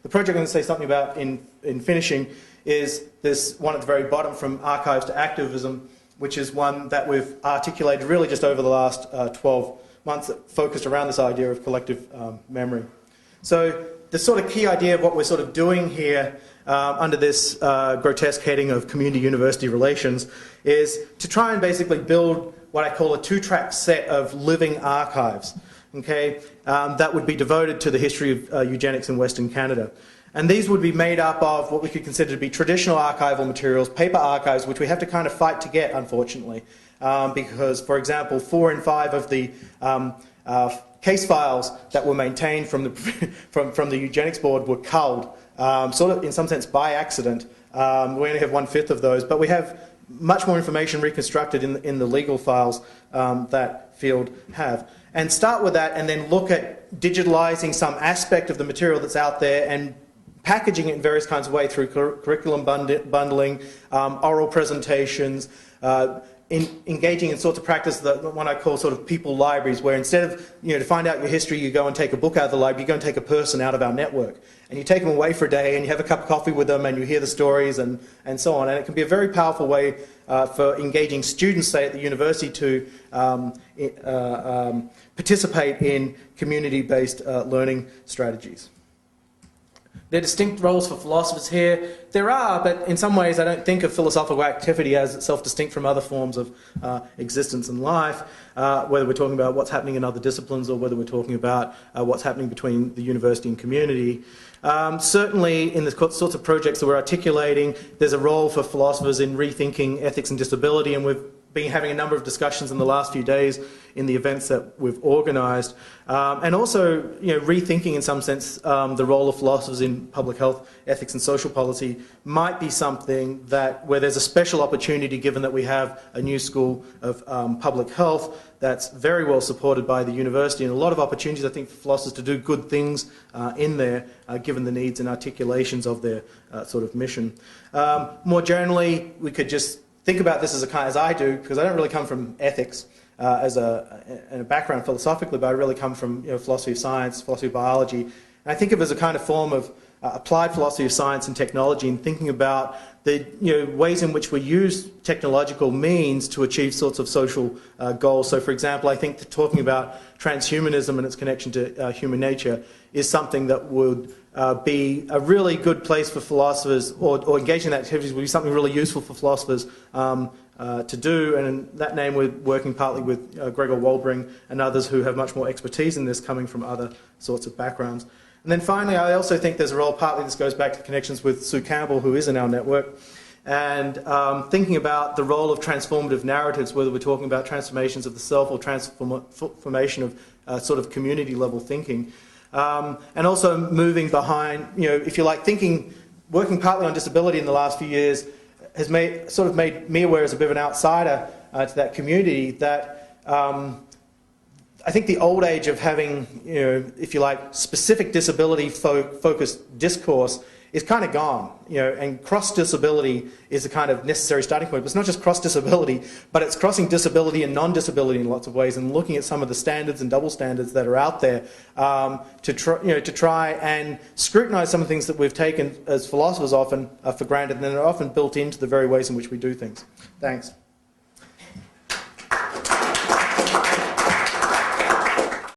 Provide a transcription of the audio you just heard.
The project I'm going to say something about in finishing is this one at the very bottom, From Archives to Activism, which is one that we've articulated really just over the last 12 months, that focused around this idea of collective memory. So the sort of key idea of what we're sort of doing here under this grotesque heading of community-university relations is to try and basically build what I call a two-track set of living archives, okay, that would be devoted to the history of eugenics in Western Canada. And these would be made up of what we could consider to be traditional archival materials, paper archives, which we have to kind of fight to get, unfortunately, because, for example, 4 in 5 of the case files that were maintained from the Eugenics Board were culled, sort of in some sense by accident. We only have 1/5 of those, but we have much more information reconstructed in the legal files that field have. And start with that and then look at digitalizing some aspect of the material that's out there and packaging it in various kinds of ways through curriculum bundling, oral presentations, engaging in sorts of practice that what I call sort of people libraries, where instead of, to find out your history, you go and take a book out of the library, you go and take a person out of our network. And you take them away for a day and you have a cup of coffee with them and you hear the stories and so on. And it can be a very powerful way for engaging students, say, at the university to participate in community-based learning strategies. There are distinct roles for philosophers here. There are, but in some ways I don't think of philosophical activity as itself distinct from other forms of existence and life, whether we're talking about what's happening in other disciplines or whether we're talking about what's happening between the university and community. Certainly in the sorts of projects that we're articulating, there's a role for philosophers in rethinking ethics and disability, and we've been having a number of discussions in the last few days in the events that we've organised, and also, rethinking in some sense the role of philosophers in public health, ethics and social policy might be something where there's a special opportunity, given that we have a new school of public health that's very well supported by the university, and a lot of opportunities, I think, for philosophers to do good things in there, given the needs and articulations of their sort of mission. More generally, we could just think about this as I do, because I don't really come from ethics as a background philosophically, but I really come from philosophy of science, philosophy of biology. And I think of it as a kind of form of applied philosophy of science and technology, and thinking about the ways in which we use technological means to achieve sorts of social goals. So, for example, I think that talking about transhumanism and its connection to human nature is something that would be a really good place for philosophers, or engaging in activities would be something really useful for philosophers to do. And in that name, we're working partly with Gregor Waldbring and others who have much more expertise in this, coming from other sorts of backgrounds. And then finally, I also think there's a role, partly this goes back to the connections with Sue Campbell, who is in our network, and thinking about the role of transformative narratives, whether we're talking about transformations of the self or transformation of sort of community level thinking. And also moving behind, if you like, working partly on disability in the last few years has made me aware as a bit of an outsider to that community, that I think the old age of having, if you like, specific disability focused discourse is kind of gone, and cross-disability is a kind of necessary starting point. But it's not just cross-disability, but it's crossing disability and non-disability in lots of ways, and looking at some of the standards and double standards that are out there to try and scrutinise some of the things that we've taken as philosophers often for granted, and that are often built into the very ways in which we do things. Thanks.